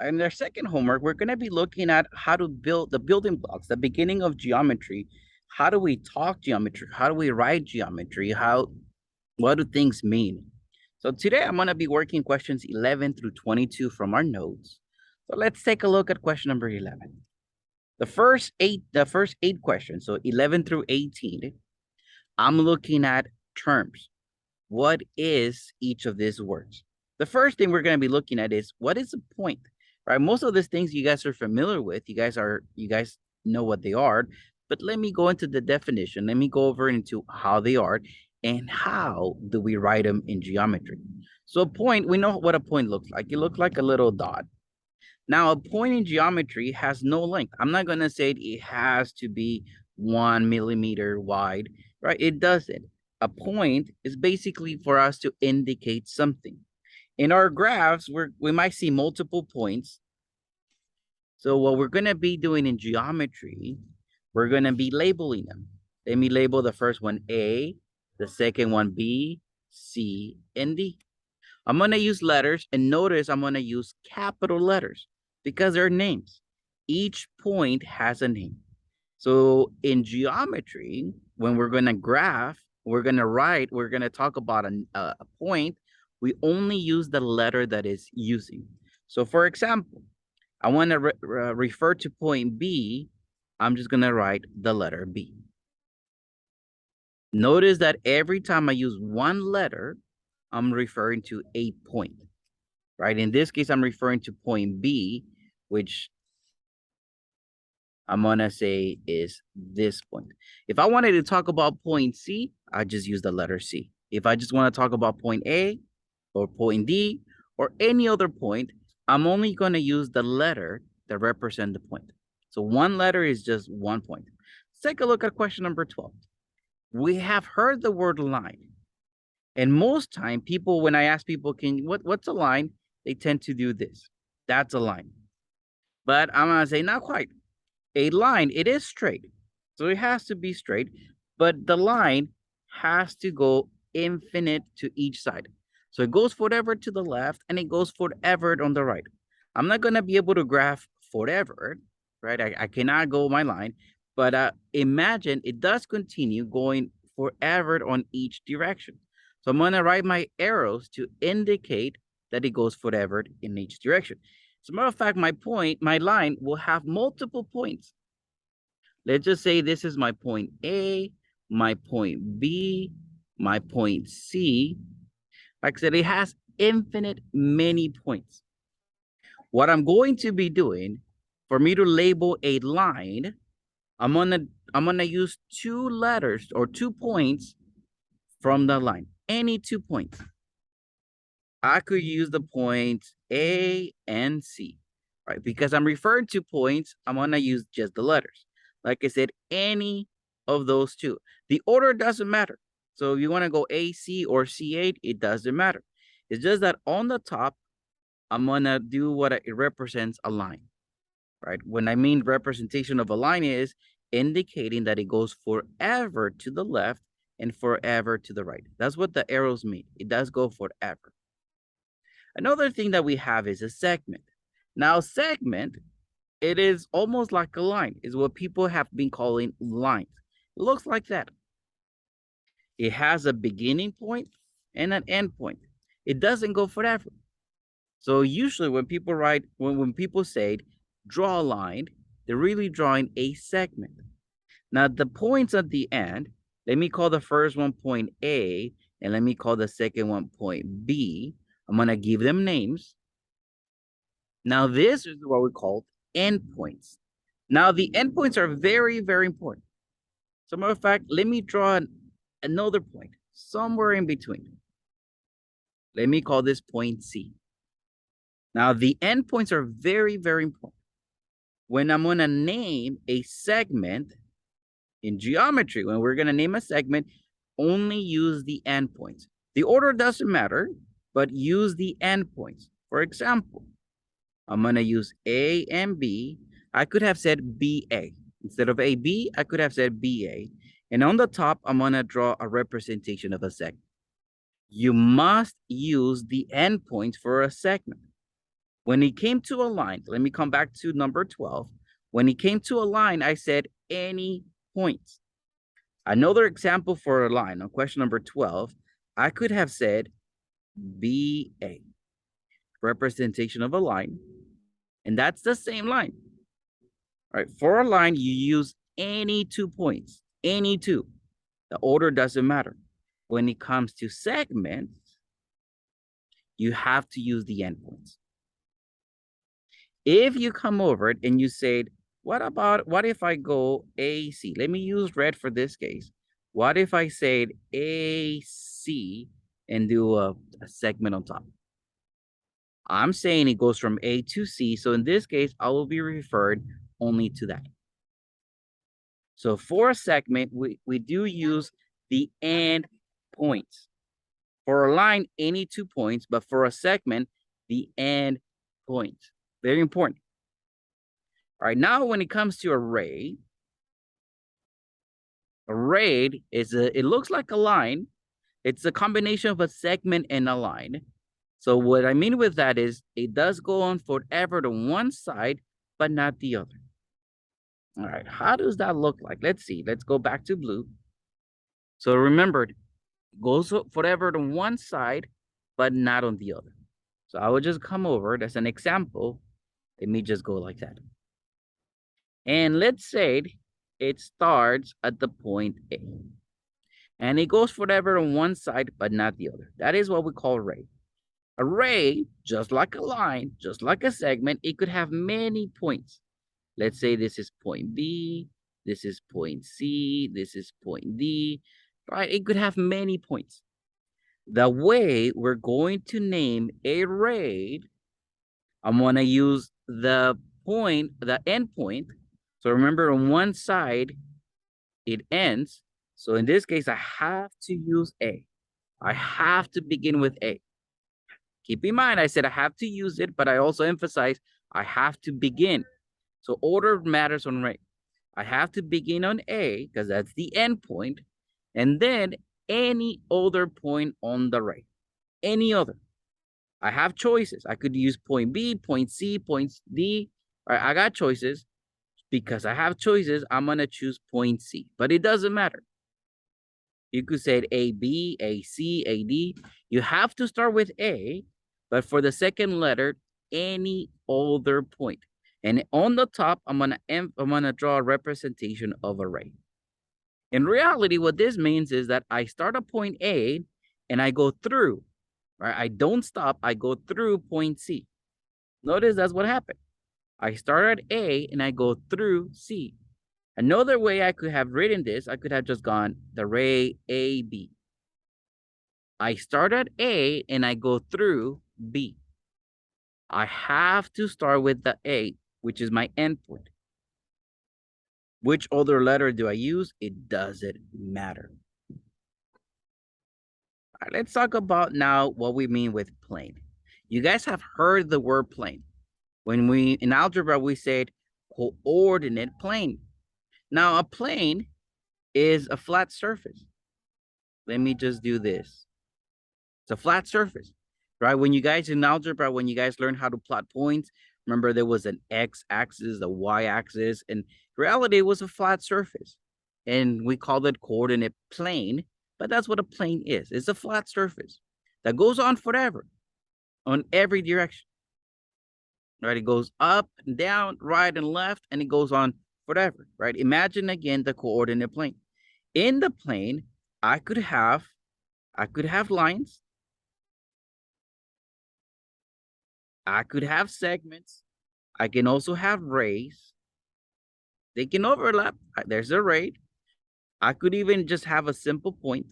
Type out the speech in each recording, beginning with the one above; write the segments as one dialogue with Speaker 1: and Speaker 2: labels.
Speaker 1: In our second homework, we're going to be looking at how to build the building blocks, the beginning of geometry. How do we talk geometry? How do we write geometry? What do things mean? So today I'm going to be working questions 11 through 22 from our notes. So let's take a look at question number 11. The first eight questions, so 11 through 18, I'm looking at terms. What is each of these words? The first thing we're going to be looking at is, what is a point? Right? Most of these things you guys are familiar with. You guys know what they are. But let me go into the definition. Let me go over into how they are and how do we write them in geometry. So a point, we know what a point looks like. It looks like a little dot. Now, a point in geometry has no length. I'm not going to say it has to be 1 millimeter wide, right? It doesn't. A point is basically for us to indicate something. In our graphs, we might see multiple points. So what we're going to be doing in geometry, we're going to be labeling them. Let me label the first one A, the second one B, C, and D. I'm going to use letters, and notice I'm going to use capital letters because they're names. Each point has a name. So in geometry, when we're going to graph, we're going to write, we're going to talk about a point, we only use the letter that is using. So for example, I want to refer to point B, I'm just going to write the letter B. Notice that every time I use one letter, I'm referring to a point, right? In this case, I'm referring to point B, which I'm gonna say is this point. If I wanted to talk about point C, I just use the letter C. If I just want to talk about point A or point D or any other point, I'm only gonna use the letter that represent the point. So one letter is just one point. Let's take a look at question number 12. We have heard the word line. And most time people, when I ask people, what's a line? They tend to do this. That's a line. But I'm gonna say not quite. A line, it is straight. So it has to be straight, but the line has to go infinite to each side. So it goes forever to the left and it goes forever on the right. I'm not gonna be able to graph forever, right? I cannot go my line, but imagine it does continue going forever on each direction. So I'm gonna write my arrows to indicate that it goes forever in each direction. As a matter of fact, my line will have multiple points. Let's just say this is my point A, my point B, my point C. Like I said, it has infinite many points. What I'm going to be doing for me to label a line, I'm gonna use two letters or 2 points from the line. Any 2 points. I could use the points A and C, right? Because I'm referring to points, I'm gonna use just the letters. Like I said, any of those two. The order doesn't matter. So if you wanna go AC or C8, it doesn't matter. It's just that on the top, I'm gonna do what it represents a line, right? When I mean representation of a line is indicating that it goes forever to the left and forever to the right. That's what the arrows mean. It does go forever. Another thing that we have is a segment. Now, segment, it is almost like a line, is what people have been calling lines. It looks like that. It has a beginning point and an end point. It doesn't go forever. So usually when people write, when people say draw a line, they're really drawing a segment. Now the points at the end, let me call the first one point A, and let me call the second one point B. I'm gonna give them names. Now this is what we call endpoints. Now the endpoints are very, very important. As a matter of fact, let me draw another point somewhere in between. Let me call this point C. Now the endpoints are very, very important. When I'm gonna name a segment in geometry, when we're gonna name a segment, only use the endpoints. The order doesn't matter, but use the endpoints. For example, I'm gonna use A and B. I could have said BA. Instead of AB, I could have said BA. And on the top, I'm gonna draw a representation of a segment. You must use the endpoints for a segment. When it came to a line, let me come back to number 12. When it came to a line, I said any points. Another example for a line on question number 12, I could have said BA, representation of a line, and that's the same line. All right, for a line, you use any 2 points, any 2. The order doesn't matter. When it comes to segments, you have to use the endpoints. If you come over it and you said, what if I go AC? Let me use red for this case. What if I said AC and do a segment on top? I'm saying it goes from A to C. So in this case, I will be referred only to that. So for a segment, we do use the end points. For a line, any 2 points, but for a segment, the end point. Very important. All right, now when it comes to array is it looks like a line. It's a combination of a segment and a line. So what I mean with that is it does go on forever to one side, but not the other. All right, how does that look like? Let's see. Let's go back to blue. So remember, it goes forever to one side, but not on the other. So I will just come over it as an example. Let me just go like that. And let's say it starts at the point A. And it goes forever on one side, but not the other. That is what we call array. Array, just like a line, just like a segment, it could have many points. Let's say this is point B, this is point C, this is point D, right? It could have many points. The way we're going to name a array, I'm gonna use the end point. So remember on one side, it ends. So in this case, I have to use A. I have to begin with A. Keep in mind, I said I have to use it, but I also emphasize I have to begin. So order matters on array. I have to begin on A because that's the end point, and then any other point on the array, any other. I have choices. I could use point B, point C, point D. All right, I got choices. Because I have choices, I'm going to choose point C, but it doesn't matter. You could say AB, AC, AD. You have to start with A, but for the second letter, any other point. And on the top, I'm gonna draw a representation of array. In reality, what this means is that I start at point A and I go through, right? I don't stop, I go through point C. Notice that's what happened. I start at A and I go through C. Another way I could have written this, I could have just gone the array AB. I start at A and I go through B. I have to start with the A, which is my endpoint. Which other letter do I use? It doesn't matter. All right, let's talk about now what we mean with plane. You guys have heard the word plane. When in algebra, we said coordinate plane. Now, a plane is a flat surface. Let me just do this. It's a flat surface, right? When you guys in algebra, when you guys learn how to plot points, remember there was an x-axis, a y-axis, and in reality, it was a flat surface. And we called it coordinate plane, but that's what a plane is. It's a flat surface that goes on forever on every direction. Right? It goes up and down, right and left, and it goes on forever, right? Imagine again the coordinate plane. In the plane, I could have lines. I could have segments. I can also have rays. They can overlap. There's a ray. I could even just have a simple point.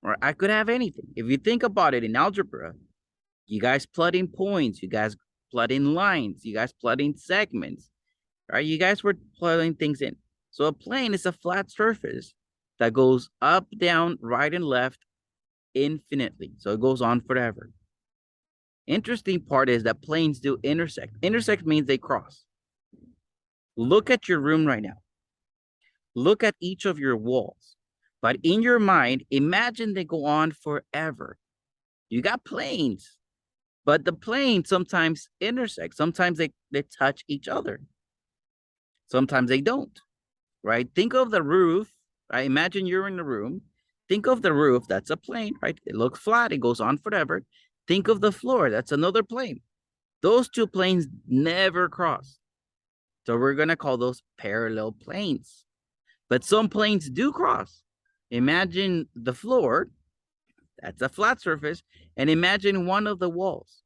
Speaker 1: Or I could have anything. If you think about it in algebra, you guys plot in points, you guys plot in lines, you guys plot in segments, right? You guys were plotting things in. So a plane is a flat surface that goes up, down, right, and left infinitely. So it goes on forever. Interesting part is that planes do intersect. Intersect means they cross. Look at your room right now. Look at each of your walls. But in your mind, imagine they go on forever. You got planes. But the planes sometimes intersect. Sometimes they touch each other. Sometimes they don't, right? Think of the roof, right? Imagine you're in the room. Think of the roof, that's a plane, right? It looks flat, it goes on forever. Think of the floor, that's another plane. Those two planes never cross. So we're gonna call those parallel planes. But some planes do cross. Imagine the floor, that's a flat surface, and imagine one of the walls.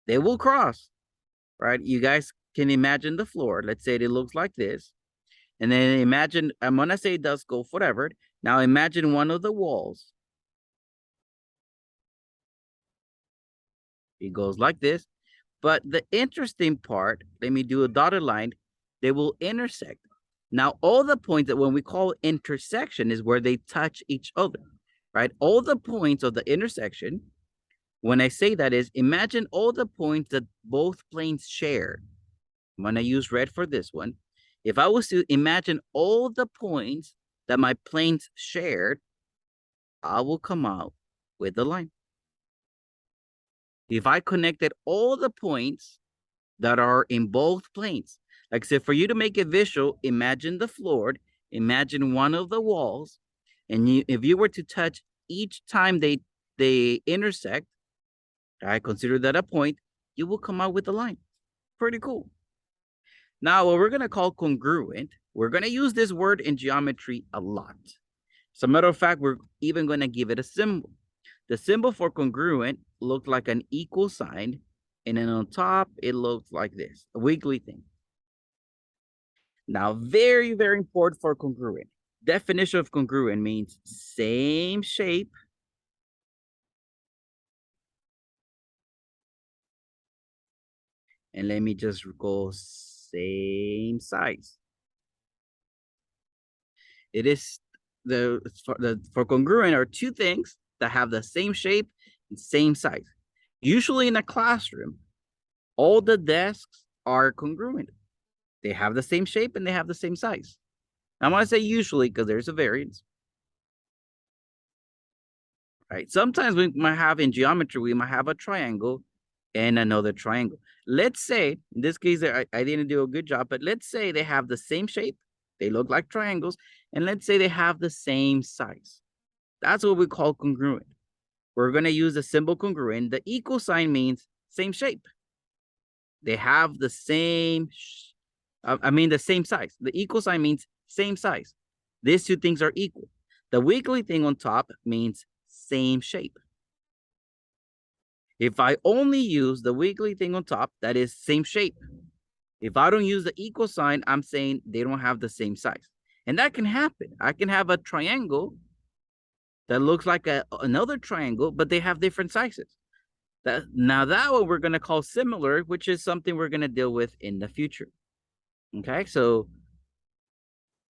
Speaker 1: They will cross, right? You guys can imagine the floor. Let's say it looks like this. And then imagine, I'm gonna say it does go forever. Now imagine one of the walls. It goes like this. But the interesting part, let me do a dotted line, they will intersect. Now, all the points that when we call intersection is where they touch each other, right? All the points of the intersection, when I say that is, imagine all the points that both planes share. I'm gonna use red for this one. If I was to imagine all the points that my planes shared, I will come out with the line. If I connected all the points that are in both planes, like I said, for you to make it visual, imagine the floor, imagine one of the walls, and if you were to touch each time they intersect, I consider that a point, you will come out with a line. Pretty cool. Now, what we're going to call congruent, we're going to use this word in geometry a lot. As a matter of fact, we're even going to give it a symbol. The symbol for congruent looked like an equal sign, and then on top, it looks like this, a wiggly thing. Now, very, very important for congruent. Definition of congruent means same shape, and let me just go same size. It is for congruent are two things that have the same shape and same size. Usually in a classroom, all the desks are congruent. They have the same shape and they have the same size. I want to say usually because there's a variance. Right? Sometimes we might have in geometry, we might have a triangle and another triangle. Let's say, in this case, I didn't do a good job, but let's say they have the same shape. They look like triangles. And let's say they have the same size. That's what we call congruent. We're going to use the symbol congruent. The equal sign means same shape. They have the same, the same size. The equal sign means same size. These two things are equal. The wiggly thing on top means same shape. If I only use the wiggly thing on top, that is same shape. If I don't use the equal sign, I'm saying they don't have the same size. And that can happen. I can have a triangle that looks like another triangle, but they have different sizes. Now that one we're going to call similar, which is something we're going to deal with in the future. Okay, so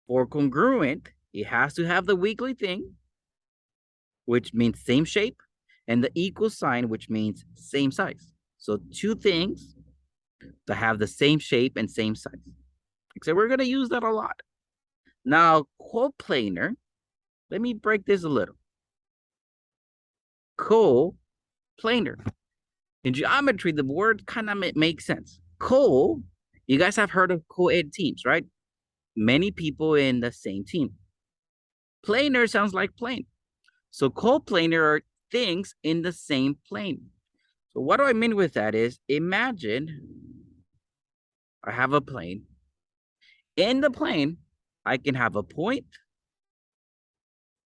Speaker 1: for congruent, it has to have the wiggly thing, which means same shape, and the equal sign, which means same size. So two things that have the same shape and same size. So we're going to use that a lot. Now, coplanar, let me break this a little. Coplanar. In geometry, the word kind of makes sense. Co, you guys have heard of co-ed teams, right? Many people in the same team. Planar sounds like plane. So coplanar are things in the same plane. So what do I mean with that is, imagine I have a plane. In the plane, I can have a point.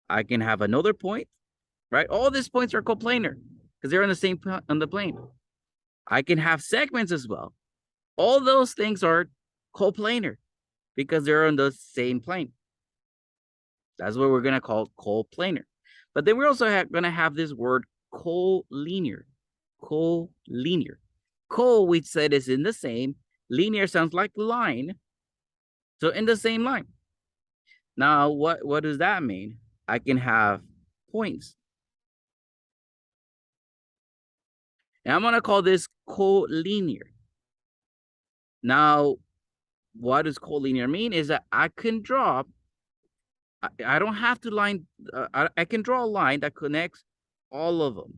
Speaker 1: I can have another point, right? All these points are coplanar because they're on the same on the plane. I can have segments as well. All those things are coplanar because they're on the same plane. That's what we're going to call coplanar. But then we're also going to have this word colinear. Colinear. Co, we said, is in the same. Linear sounds like line. So in the same line. Now, what does that mean? I can have points. And I'm going to call this colinear. Now, what does colinear mean? Is that I can draw, I don't have to line, I can draw a line that connects all of them.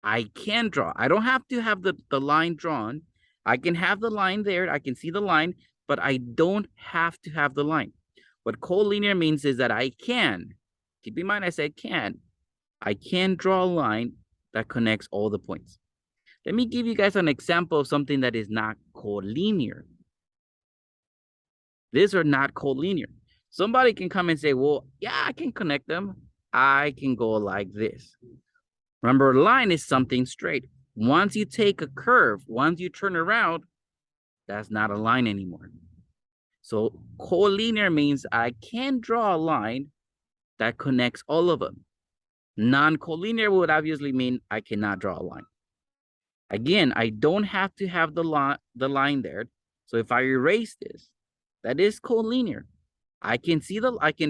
Speaker 1: I can draw. I don't have to have the line drawn. I can have the line there. I can see the line, but I don't have to have the line. What collinear means is that I can. Keep in mind, I said can. I can draw a line that connects all the points. Let me give you guys an example of something that is not collinear. These are not collinear. Somebody can come and say, well, yeah, I can connect them. I can go like this. Remember, a line is something straight. Once you take a curve, once you turn around, that's not a line anymore. So collinear means I can draw a line that connects all of them. Non-collinear would obviously mean I cannot draw a line. Again, I don't have to have the line there. So if I erase this, that is collinear. I can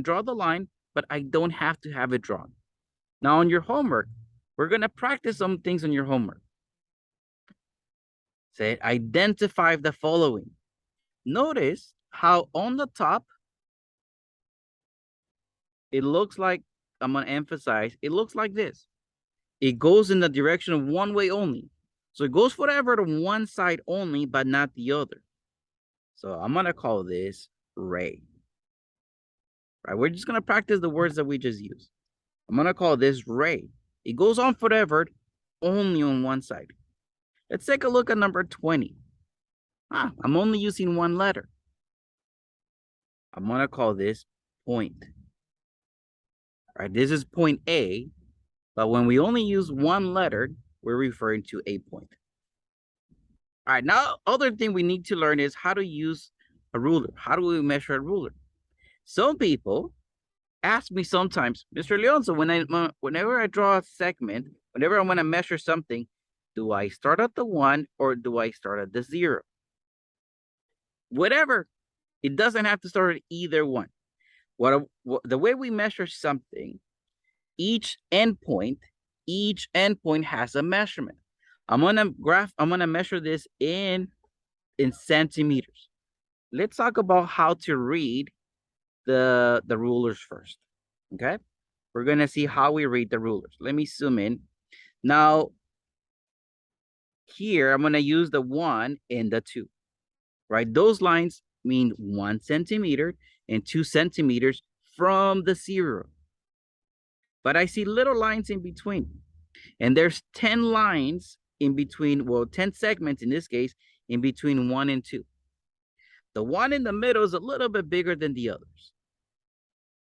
Speaker 1: draw the line, but I don't have to have it drawn. Now on your homework, we're gonna practice some things on your homework. Say, identify the following. Notice how on the top, it looks like, I'm gonna emphasize, it looks like this. It goes in the direction of one way only. So it goes forever to one side only, but not the other. So I'm gonna call this ray. Right, we're just gonna practice the words that we just used. I'm gonna call this ray. It goes on forever, only on one side. Let's take a look at number 20. I'm only using one letter. I'm gonna call this point. All right, this is point A, but when we only use one letter, we're referring to a point. All right, now other thing we need to learn is how to use a ruler. How do we measure a ruler? Some people ask me sometimes, Mr. Leonzo, whenever I draw a segment, whenever I want to measure something, do I start at the 1 or do I start at the 0? Whatever. It doesn't have to start at either one. The way we measure something, each endpoint has a measurement. I'm gonna measure this in centimeters. Let's talk about how to read the rulers first. Okay, we're gonna see how we read the rulers. Let me zoom in. Now, here I'm gonna use the 1 and the 2. Right, those lines mean 1 centimeter and 2 centimeters from the 0. But I see little lines in between. And there's 10 lines in between, well, 10 segments in this case, in between 1 and 2. The one in the middle is a little bit bigger than the others.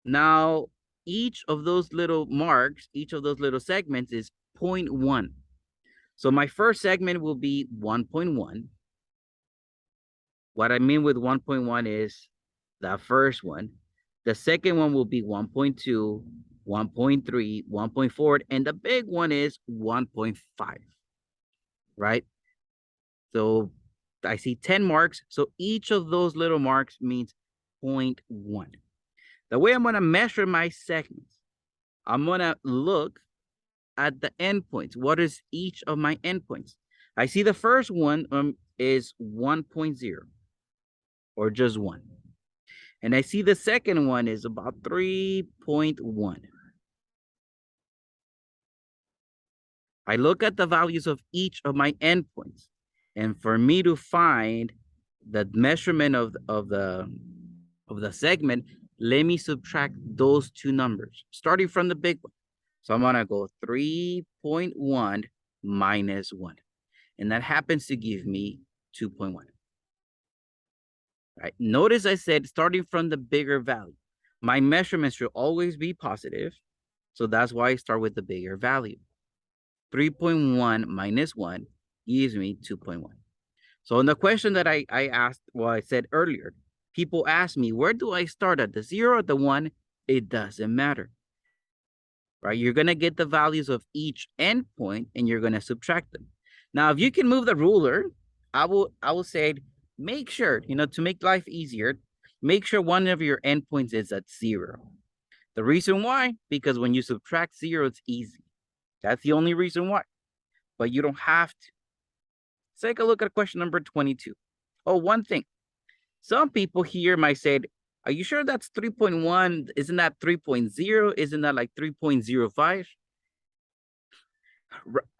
Speaker 1: Now, each of those little marks, each of those little segments is 0.1. So my first segment will be 1.1. What I mean with 1.1 is the first one. The second one will be 1.2, 1.3, 1.4, and the big one is 1.5, right? So I see 10 marks. So each of those little marks means 0.1. The way I'm going to measure my segments, I'm going to look at the endpoints. What is each of my endpoints? I see the first one is 1.0 or just 1. And I see the second one is about 3.1. I look at the values of each of my endpoints. And for me to find the measurement of the segment, let me subtract those two numbers, starting from the big one. So I'm gonna go 3.1 minus 1. And that happens to give me 2.1. Right? Notice I said starting from the bigger value. My measurements should always be positive. So that's why I start with the bigger value. 3.1 minus 1 gives me 2.1. So in the question that I asked, well, I said earlier, people ask me, where do I start, at the 0 or the 1? It doesn't matter. Right? You're going to get the values of each endpoint and you're going to subtract them. Now, if you can move the ruler, I will say, make sure, to make life easier, make sure one of your endpoints is at 0. The reason why, because when you subtract 0, it's easy. That's the only reason why. But you don't have to. Let's take a look at question number 22. Oh, one thing. Some people here might say, are you sure that's 3.1? Isn't that 3.0? Isn't that like 3.05?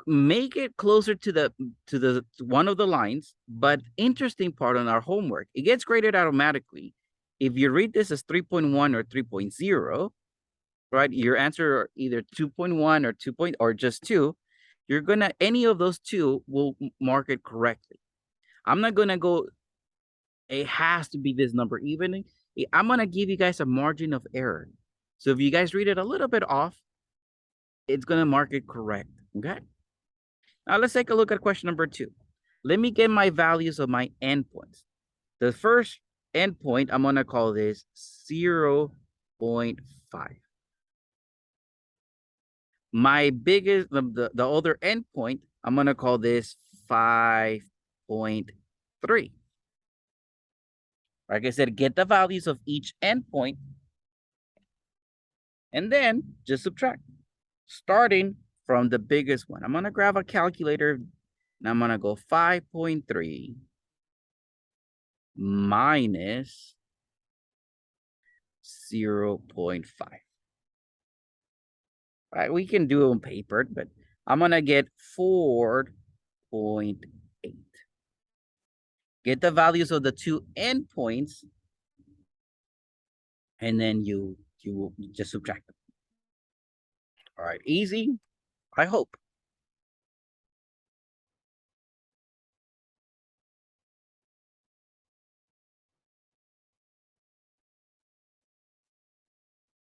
Speaker 1: Make it closer to the one of the lines, but interesting part on our homework, it gets graded automatically. If you read this as 3.1 or 3.0, right? Your answer either 2.1 or 2 or just 2. You're gonna any of those two will mark it correctly. I'm not gonna go, it has to be this number. Even I'm gonna give you guys a margin of error. So if you guys read it a little bit off, it's gonna mark it correct. Okay. Now let's take a look at question number 2. Let me get my values of my endpoints. The first endpoint, I'm gonna call this 0.5. My biggest, the other endpoint, I'm gonna call this 5.3. Like I said, get the values of each endpoint and then just subtract, starting from the biggest one. I'm gonna grab a calculator and I'm gonna go 5.3 minus 0.5. Right, we can do it on paper, but I'm gonna get 4.8. Get the values of the two endpoints, and then you will just subtract them. All right, easy, I hope.